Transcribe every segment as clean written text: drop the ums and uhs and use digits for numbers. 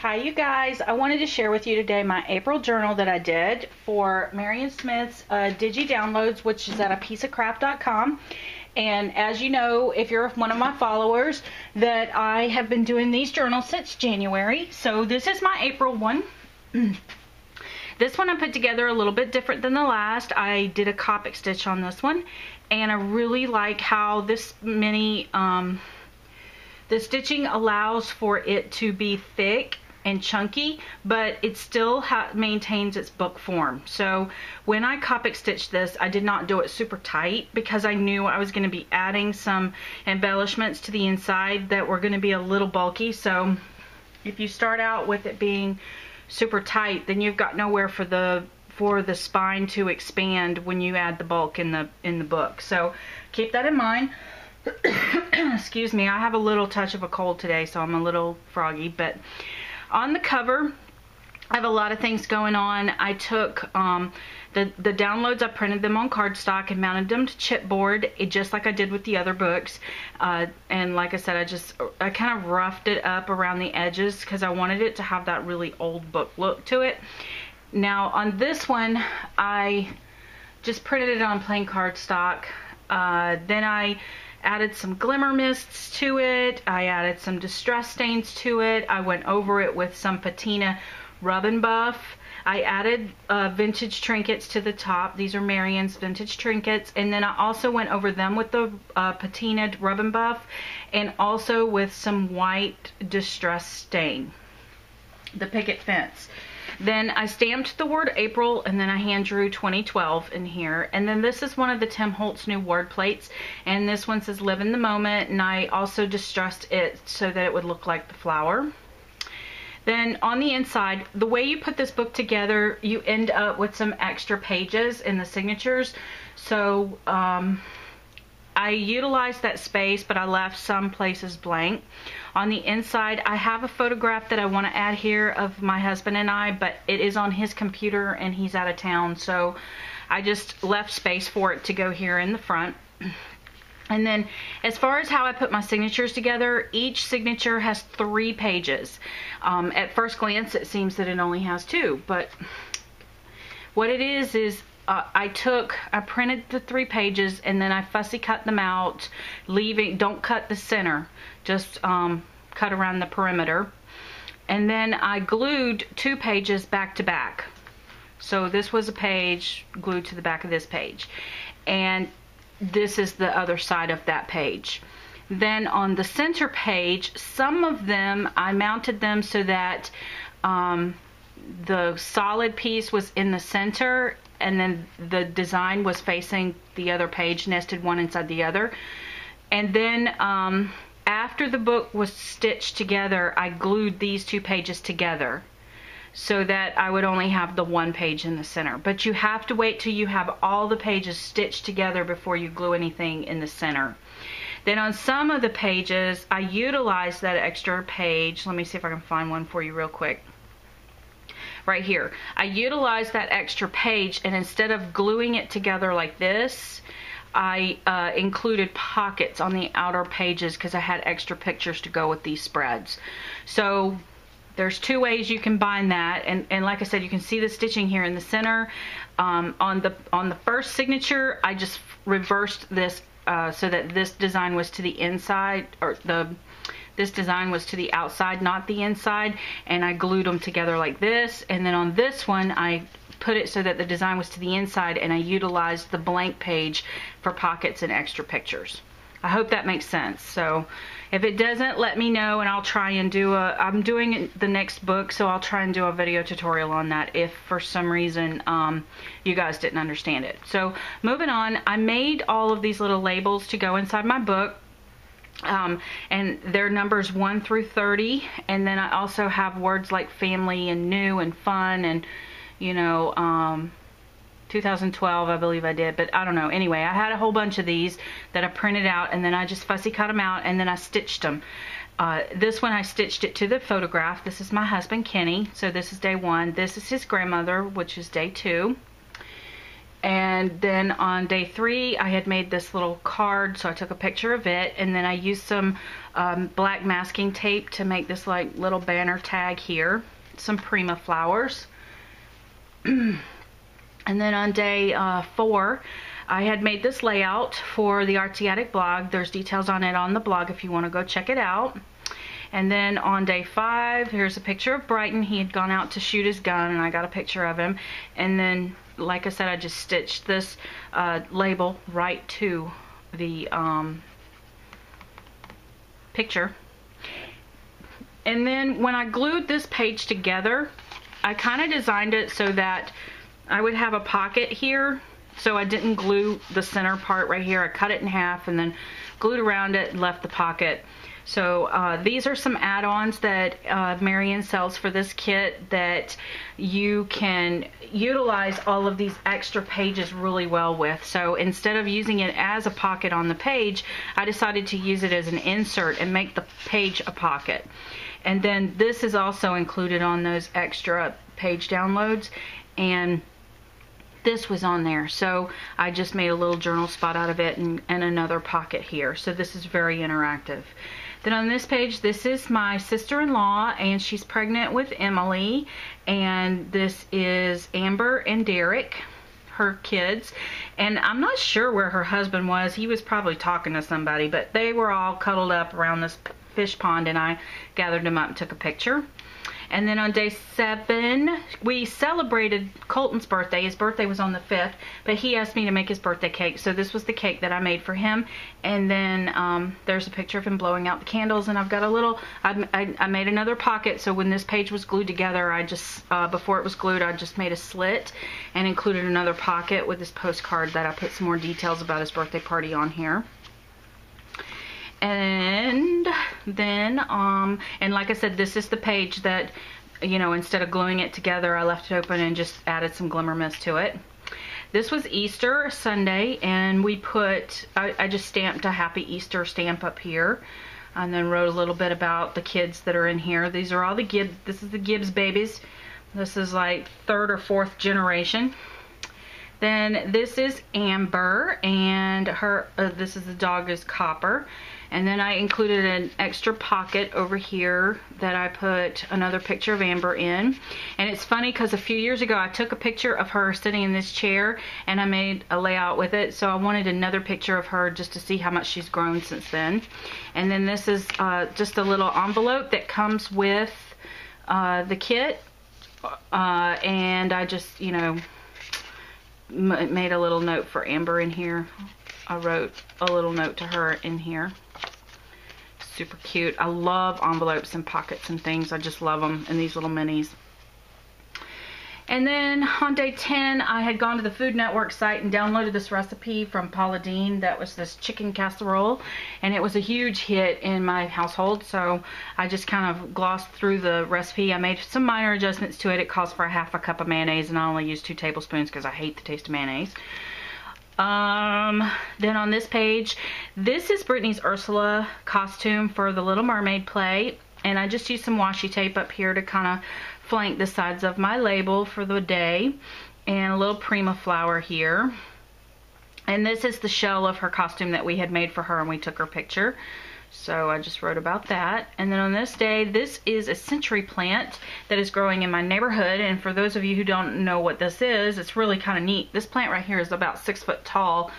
Hi you guys, I wanted to share with you today my April journal that I did for Marion Smith's Digi Downloads, which is at apieceofcraft.com. And as you know, if you're one of my followers, that I have been doing these journals since January. So this is my April one. This one I put together a little bit different than the last. I did a Copic stitch on this one, and I really like how this mini the stitching allows for it to be thick and chunky, but it still maintains its book form. So when I Copic stitched this, I did not do it super tight because I knew I was going to be adding some embellishments to the inside that were going to be a little bulky. So if you start out with it being super tight, then you've got nowhere for the spine to expand when you add the bulk in the book. So keep that in mind. Excuse me, I have a little touch of a cold today, so I'm a little froggy. But on the cover, I have a lot of things going on. I took the downloads, I printed them on cardstock and mounted them to chipboard, just like I did with the other books. And like I said, I kind of roughed it up around the edges because I wanted it to have that really old book look to it. Now on this one, I just printed it on plain cardstock. Then I added some glimmer mists to it. I added some distress stains to it. I went over it with some patina rub and buff. I added vintage trinkets to the top. These are Marion's vintage trinkets. And then I also went over them with the patina rub and buff, and also with some white distress stain, the picket fence. Then I stamped the word April, and then I hand drew 2012 in here. And then this is one of the Tim Holtz new word plates, and this one says live in the moment, and I also distressed it so that it would look like the flower. Then on the inside, the way you put this book together, you end up with some extra pages in the signatures. So I utilized that space, but I left some places blank. On the inside, I have a photograph that I want to add here of my husband and I, but it is on his computer and he's out of town, so I just left space for it to go here in the front. And then as far as how I put my signatures together, each signature has 3 pages. At first glance, it seems that it only has 2, but what it is I printed the 3 pages, and then I fussy cut them out, don't cut the center, just cut around the perimeter. And then I glued 2 pages back to back. So this was a page glued to the back of this page, and this is the other side of that page. Then on the center page, some of them I mounted them so that the solid piece was in the center, and then the design was facing the other page, nested one inside the other. And then after the book was stitched together, I glued these 2 pages together so that I would only have the 1 page in the center. But you have to wait till you have all the pages stitched together before you glue anything in the center. Then on some of the pages, I utilized that extra page. Let me see if I can find one for you real quick. Right here, I utilized that extra page, and instead of gluing it together like this, I included pockets on the outer pages because I had extra pictures to go with these spreads. So there's 2 ways you can bind that, and like I said, you can see the stitching here in the center. On the first signature, I just reversed this so that this design was to the inside, or this design was to the outside, not the inside, and I glued them together like this. And then on this one, I put it so that the design was to the inside, and I utilized the blank page for pockets and extra pictures. I hope that makes sense. So if it doesn't, let me know, and I'll try and do I'm doing the next book, so I'll try and do a video tutorial on that if for some reason you guys didn't understand it. So moving on, I made all of these little labels to go inside my book. And they're numbers 1 through 30, and then I also have words like family and new and fun and, you know, 2012 I believe I did, but I don't know. Anyway, I had a whole bunch of these that I printed out, and then I just fussy cut them out, and then I stitched them. This one I stitched it to the photograph. This is my husband Kenny, so this is day 1. This is his grandmother, which is day 2. And then on day 3, I had made this little card, so I took a picture of it, and then I used some black masking tape to make this like little banner tag here, some Prima flowers. And then on day 4, I had made this layout for the Artsy Attic blog. There's details on it on the blog if you want to go check it out. And then on day 5, here's a picture of Brighton. He had gone out to shoot his gun, and I got a picture of him. And then, like I said, I just stitched this label right to the picture. And then when I glued this page together, I kind of designed it so that I would have a pocket here. So I didn't glue the center part right here. I cut it in half and then glued around it and left the pocket. So these are some add-ons that Marion sells for this kit that you can utilize all of these extra pages really well with. So instead of using it as a pocket on the page, I decided to use it as an insert and make the page a pocket. And then this is also included on those extra page downloads, and this was on there, so I just made a little journal spot out of it and another pocket here. So this is very interactive. Then on this page, this is my sister-in-law, and she's pregnant with Emily, and this is Amber and Derek, her kids, and I'm not sure where her husband was. He was probably talking to somebody, but they were all cuddled up around this fish pond, and I gathered them up and took a picture. And then on day 7, we celebrated Colton's birthday. His birthday was on the 5th, but he asked me to make his birthday cake. So this was the cake that I made for him. And then there's a picture of him blowing out the candles. And I've got a little, I made another pocket. So when this page was glued together, I just, before it was glued, I just made a slit and included another pocket with this postcard that I put some more details about his birthday party on here. And then, and like I said, this is the page that, you know, instead of gluing it together, I left it open and just added some glimmer mist to it. This was Easter Sunday, and we put, I just stamped a Happy Easter stamp up here, and then wrote a little bit about the kids that are in here. These are all the Gibbs, this is the Gibbs babies. This is like 3rd or 4th generation. Then this is Amber, and her, this is the dog is Copper. And then I included an extra pocket over here that I put another picture of Amber in. And it's funny because a few years ago I took a picture of her sitting in this chair and I made a layout with it. So I wanted another picture of her just to see how much she's grown since then. And then this is just a little envelope that comes with the kit. And I just, you know, made a little note for Amber in here. I wrote a little note to her in here. Super cute. I love envelopes and pockets and things. I just love them in these little minis. And then on day 10, I had gone to the Food Network site and downloaded this recipe from Paula Deen. That was this chicken casserole, and it was a huge hit in my household, so I just kind of glossed through the recipe. I made some minor adjustments to it. It calls for a half a cup of mayonnaise, and I only used 2 tablespoons because I hate the taste of mayonnaise. Then on this page, this is Brittany's Ursula costume for the Little Mermaid play, and I just used some washi tape up here to kind of flank the sides of my label for the day, and a little Prima flower here. And this is the shell of her costume that we had made for her, and we took her picture. So I just wrote about that. And then on this day, this is a century plant that is growing in my neighborhood. And for those of you who don't know what this is, it's really kind of neat. This plant right here is about 6 foot tall.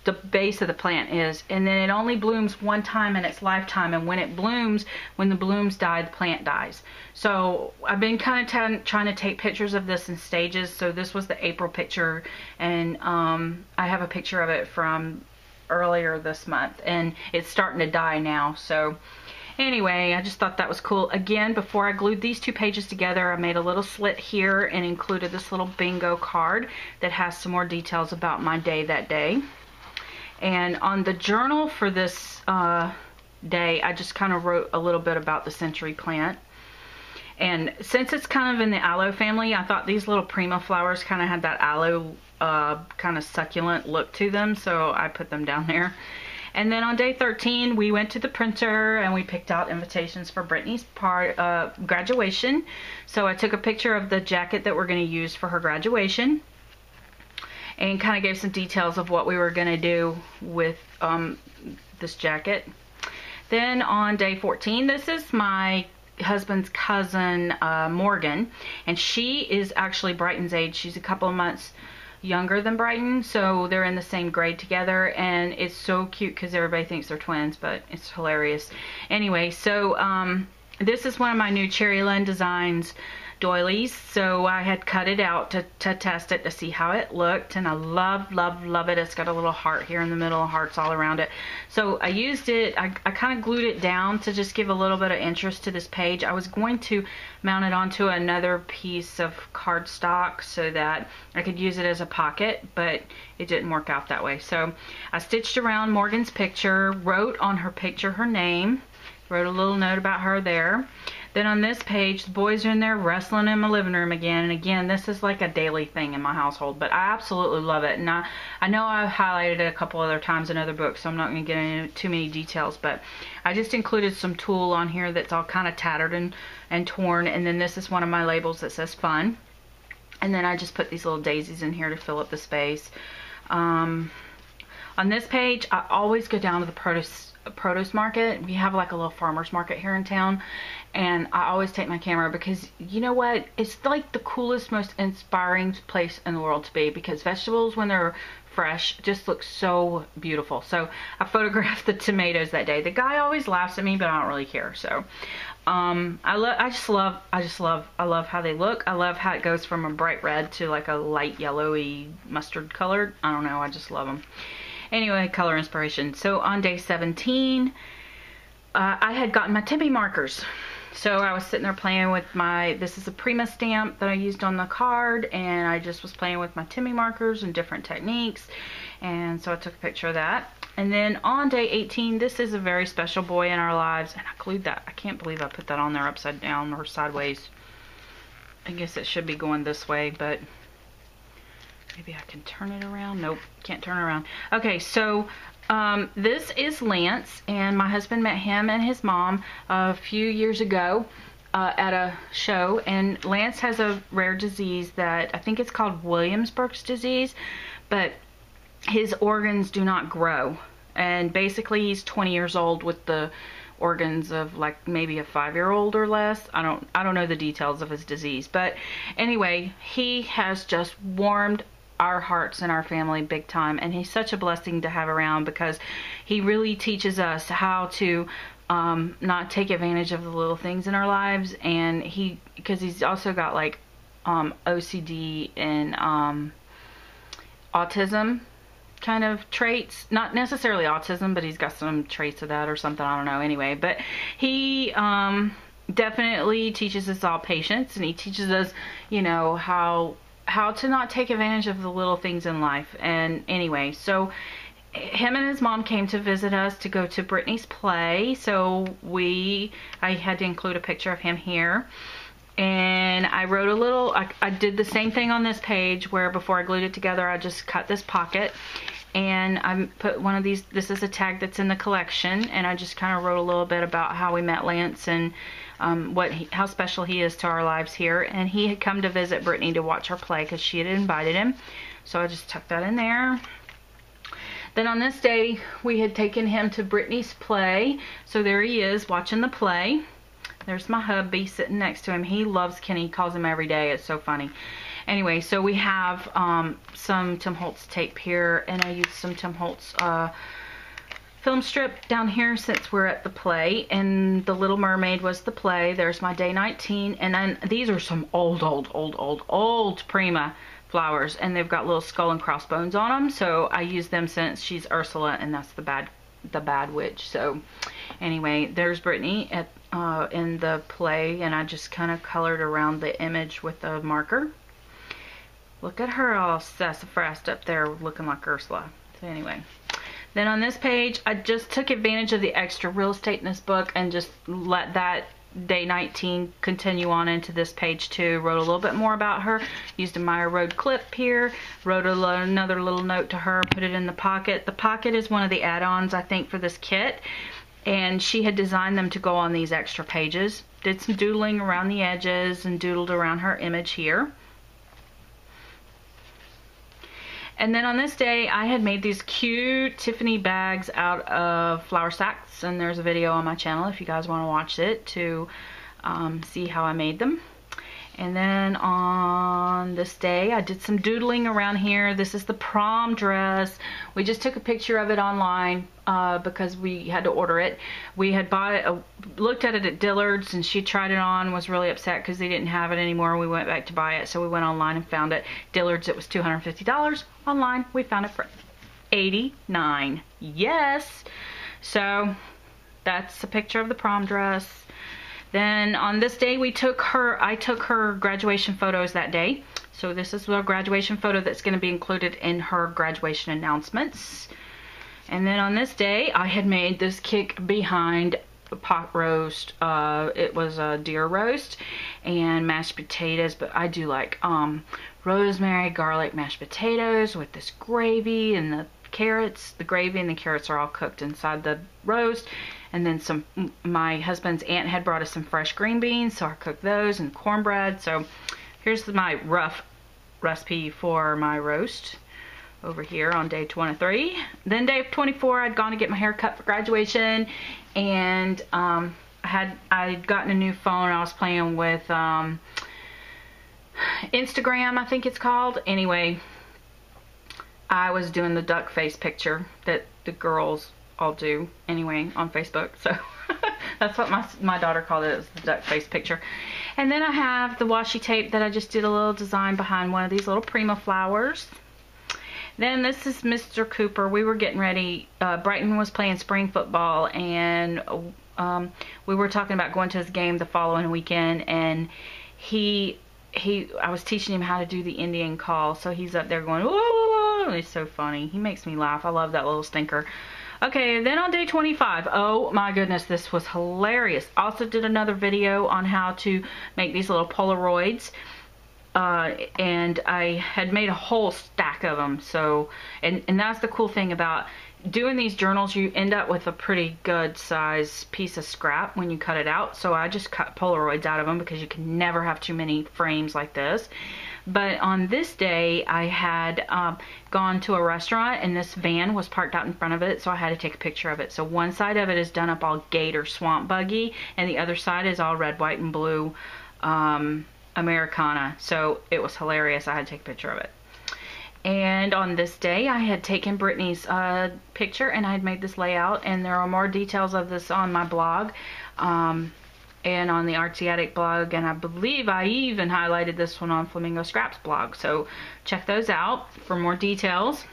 The base of the plant is. And then it only blooms one time in its lifetime. And when it blooms, when the blooms die, the plant dies. So I've been kind of trying to take pictures of this in stages. So this was the April picture. And I have a picture of it from earlier this month, and it's starting to die now. So anyway, I just thought that was cool. Again, before I glued these 2 pages together, I made a little slit here and included this little bingo card that has some more details about my day that day. And on the journal for this day, I just kind of wrote a little bit about the century plant. And since it's kind of in the aloe family, I thought these little Prima flowers kind of had that aloe kind of succulent look to them, so I put them down there. And then on day 13, we went to the printer and we picked out invitations for Brittany's graduation. So I took a picture of the jacket that we're going to use for her graduation. and kind of gave some details of what we were going to do with this jacket. Then on day 14, this is my husband's cousin, Morgan, and she is actually Brighton's age. She's a couple of months younger than Brighton, so they're in the same grade together, and it's so cute because everybody thinks they're twins, but it's hilarious. Anyway, so this is one of my new Cherryland designs, Doilies. So I had cut it out to test it to see how it looked, and I love it. It's got a little heart here in the middle, hearts all around it. So I used it, I kind of glued it down to just give a little bit of interest to this page. I was going to mount it onto another piece of cardstock so that I could use it as a pocket, but it didn't work out that way. So I stitched around Morgan's picture, wrote on her picture her name, wrote a little note about her there. Then on this page, the boys are in there wrestling in my living room again. And again, this is like a daily thing in my household, but I absolutely love it. And I know I've highlighted it a couple other times in other books, so I'm not going to get into too many details, but I just included some tulle on here that's all kind of tattered and torn. And then this is one of my labels that says fun. And then I just put these little daisies in here to fill up the space. On this page, I always go down to the produce market. We have like a little farmer's market here in town, and I always take my camera because you know what, it's like the coolest, most inspiring place in the world to be, because vegetables when they're fresh just look so beautiful. So I photographed the tomatoes that day. The guy always laughs at me, but I don't really care. So I love how they look. I love how it goes from a bright red to like a light yellowy mustard colored. I don't know, I just love them. Anyway, color inspiration. So on day 17, I had gotten my Timmy markers. So I was sitting there playing with this is a Prima stamp that I used on the card, and I just was playing with my Timmy markers and different techniques. And so I took a picture of that. And then on day 18, this is a very special boy in our lives, and I glued that. I can't believe I put that on there upside down or sideways. I guess it should be going this way, but maybe I can turn it around. Nope, can't turn it around. Okay, so this is Lance, and my husband met him and his mom a few years ago at a show. And Lance has a rare disease that I think it's called Williamsburg's disease, but his organs do not grow. And basically he's 20 years old with the organs of like maybe a 5-year-old or less. I don't know the details of his disease, but anyway, he has just warmed our hearts and our family big time, and he's such a blessing to have around because he really teaches us how to not take advantage of the little things in our lives. And because he's also got like OCD and autism kind of traits, not necessarily autism, but he's got some traits of that or something, I don't know. Anyway, but he definitely teaches us all patience, and he teaches us, you know, how to not take advantage of the little things in life. And anyway, so him and his mom came to visit us to go to Brittany's play. So I had to include a picture of him here. And I wrote a little, I did the same thing on this page where before I glued it together, I just cut this pocket. And I put one of these, this is a tag that's in the collection, and I just kind of wrote a little bit about how we met Lance and how special he is to our lives here. And he had come to visit Brittany to watch her play because she had invited him. So I just tucked that in there. Then on this day, we had taken him to Brittany's play. So there he is watching the play. There's my hubby sitting next to him. He loves Kenny. He calls him every day. It's so funny. Anyway, so we have some Tim Holtz tape here, and I used some Tim Holtz film strip down here since we're at the play. And The Little Mermaid was the play. There's my day 19. And then these are some old Prima flowers, and they've got little skull and crossbones on them. So I use them since she's Ursula, and that's the bad witch. So anyway, there's Brittany at in the play, and I just kind of colored around the image with a marker. Look at her all sassafras up there looking like Ursula. So anyway, then on this page, I just took advantage of the extra real estate in this book and just let that day 19 continue on into this page too. Wrote a little bit more about her, used a Meyer Road clip here, wrote another little note to her, put it in the pocket. The pocket is one of the add-ons, I think, for this kit, and she had designed them to go on these extra pages. Did some doodling around the edges and doodled around her image here. And then on this day, I had made these cute Tiffany bags out of flour sacks, and there's a video on my channel if you guys want to watch it to see how I made them. And then on this day, I did some doodling around here. This is the prom dress. We just took a picture of it online because we had to order it. We had looked at it at Dillard's, and she tried it on, was really upset because they didn't have it anymore. We went back to buy it, so we went online and found it. Dillard's, it was $250. Online, we found it for $89. Yes! So, that's a picture of the prom dress. Then on this day, I took her graduation photos that day. So this is the graduation photo that's going to be included in her graduation announcements. And then on this day, I had made this kick behind pot roast. It was a deer roast and mashed potatoes, but I do like rosemary, garlic mashed potatoes with this gravy and the carrots. The gravy and the carrots are all cooked inside the roast. And then my husband's aunt had brought us some fresh green beans, so I cooked those, and cornbread. So here's my rough recipe for my roast over here on day 23. Then day 24, I'd gone to get my hair cut for graduation, and I'd gotten a new phone. I was playing with Instagram, I think it's called. Anyway, I was doing the duck face picture that the girls all do anyway on Facebook, so that's what my daughter called it, the duck face picture. And then I have the washi tape that I just did a little design behind one of these little Prima flowers. Then this is Mr. Cooper. We were getting ready. Brighton was playing spring football, and we were talking about going to his game the following weekend, and I was teaching him how to do the Indian call, so he's up there going, whoa, he's so funny. He makes me laugh. I love that little stinker. Okay, then on day 25, oh my goodness, this was hilarious. Also did another video on how to make these little Polaroids, and I had made a whole stack of them. So, and that's the cool thing about doing these journals. You end up with a pretty good size piece of scrap when you cut it out. So I just cut Polaroids out of them because you can never have too many frames like this. But on this day, I had gone to a restaurant, and this van was parked out in front of it, so I had to take a picture of it. So one side of it is done up all gator swamp buggy, and the other side is all red, white, and blue Americana. So it was hilarious. I had to take a picture of it. And on this day, I had taken Brittany's picture, and I had made this layout, and there are more details of this on my blog. And on the Artsy Attic blog, and I believe I even highlighted this one on Flamingo Scraps blog, so check those out for more details.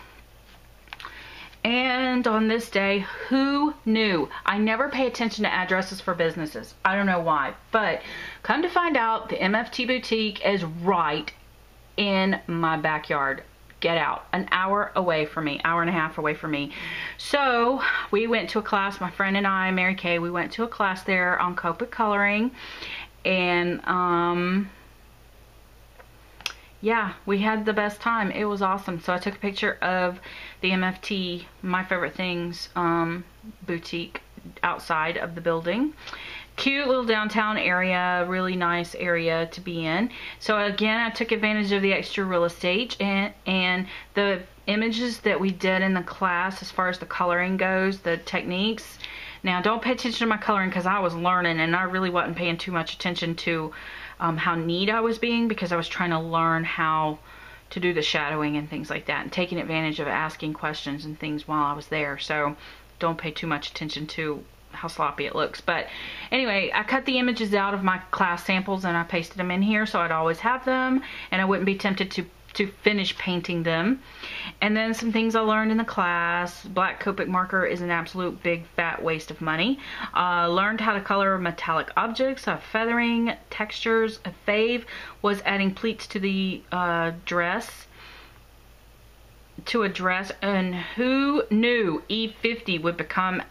And on this day, who knew? I never pay attention to addresses for businesses. I don't know why, but come to find out, the MFT boutique is right in my backyard. Get out. An hour away from me, hour and a half away from me. So we went to a class, my friend and I, Mary Kay, we went to a class there on Copic coloring, and yeah, we had the best time. It was awesome. So I took a picture of the MFT, My Favorite Things boutique outside of the building. Cute little downtown area, really nice area to be in. So again, I took advantage of the extra real estate, and the images that we did in the class as far as the coloring goes, the techniques. Now don't pay attention to my coloring because I was learning, and I really wasn't paying too much attention to how neat I was being, because I was trying to learn how to do the shadowing and things like that, and taking advantage of asking questions and things while I was there. So don't pay too much attention to how sloppy it looks. But anyway, I cut the images out of my class samples and I pasted them in here so I'd always have them, and I wouldn't be tempted to finish painting them. And then some things I learned in the class. Black Copic marker is an absolute big fat waste of money. Learned how to color metallic objects, feathering, textures. A fave was adding pleats to the dress. And who knew E50 would become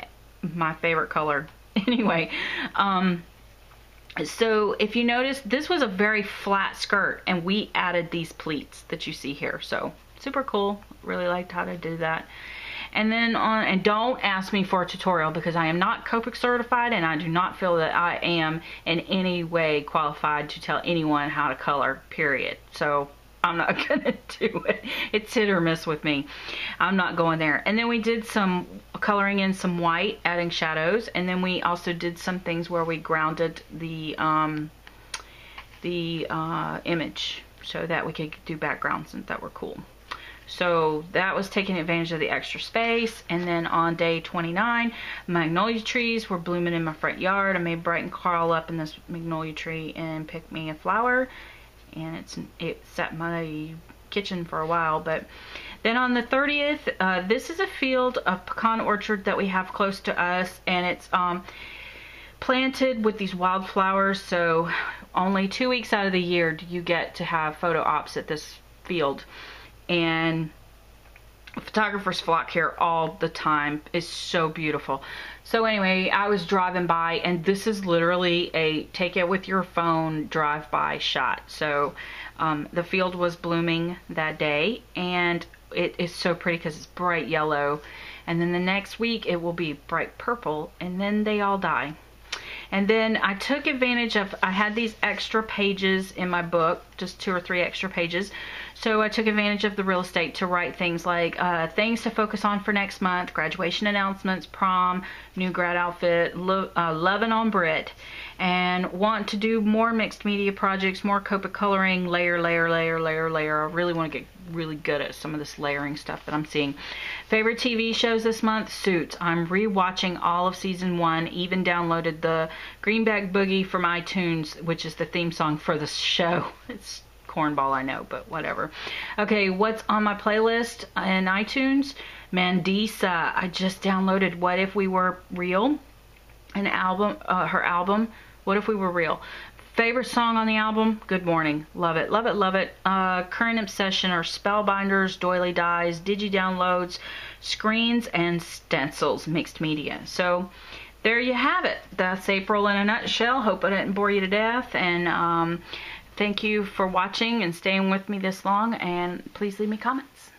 my favorite color? Anyway, so if you notice, this was a very flat skirt, and we added these pleats that you see here. So super cool. Really liked how to do that. And then and don't ask me for a tutorial because I am not Copic certified, and I do not feel that I am in any way qualified to tell anyone how to color, period. So I'm not gonna do it. It's hit or miss with me. I'm not going there. And then we did some coloring in some white, adding shadows, and then we also did some things where we grounded the image so that we could do backgrounds that were cool. So that was taking advantage of the extra space. And then on day 29, magnolia trees were blooming in my front yard. I made Brighton crawl up in this magnolia tree and pick me a flower. And it sat in my kitchen for a while. But then on the 30th, this is a field of pecan orchard that we have close to us. And it's planted with these wildflowers. So only 2 weeks out of the year do you get to have photo ops at this field. And photographers flock here all the time. It's so beautiful. So anyway, I was driving by, and this is literally a take it with your phone drive-by shot. So the field was blooming that day, and it is so pretty because it's bright yellow. And then the next week it will be bright purple, and then they all die. And then I took advantage of, I had these extra pages in my book, just 2 or 3 extra pages. So I took advantage of the real estate to write things like things to focus on for next month, graduation announcements, prom, new grad outfit, loving on Brit, and want to do more mixed media projects, more Copic coloring, layer, layer, layer, layer, layer. I really want to get really good at some of this layering stuff that I'm seeing. Favorite TV shows this month, Suits. I'm rewatching all of season 1, even downloaded the Greenback Boogie from iTunes, which is the theme song for the show. It's cornball, I know, but whatever. Okay, what's on my playlist in iTunes? Mandisa. I just downloaded What If We Were Real, an album, her album, What If We Were Real. Favorite song on the album? Good Morning. Love it, love it, love it. Current obsession are Spellbinders, Doily Dies, Digi Downloads, Screens, and Stencils, mixed media. So there you have it. That's April in a nutshell. Hope I didn't bore you to death. And thank you for watching and staying with me this long. And please leave me comments.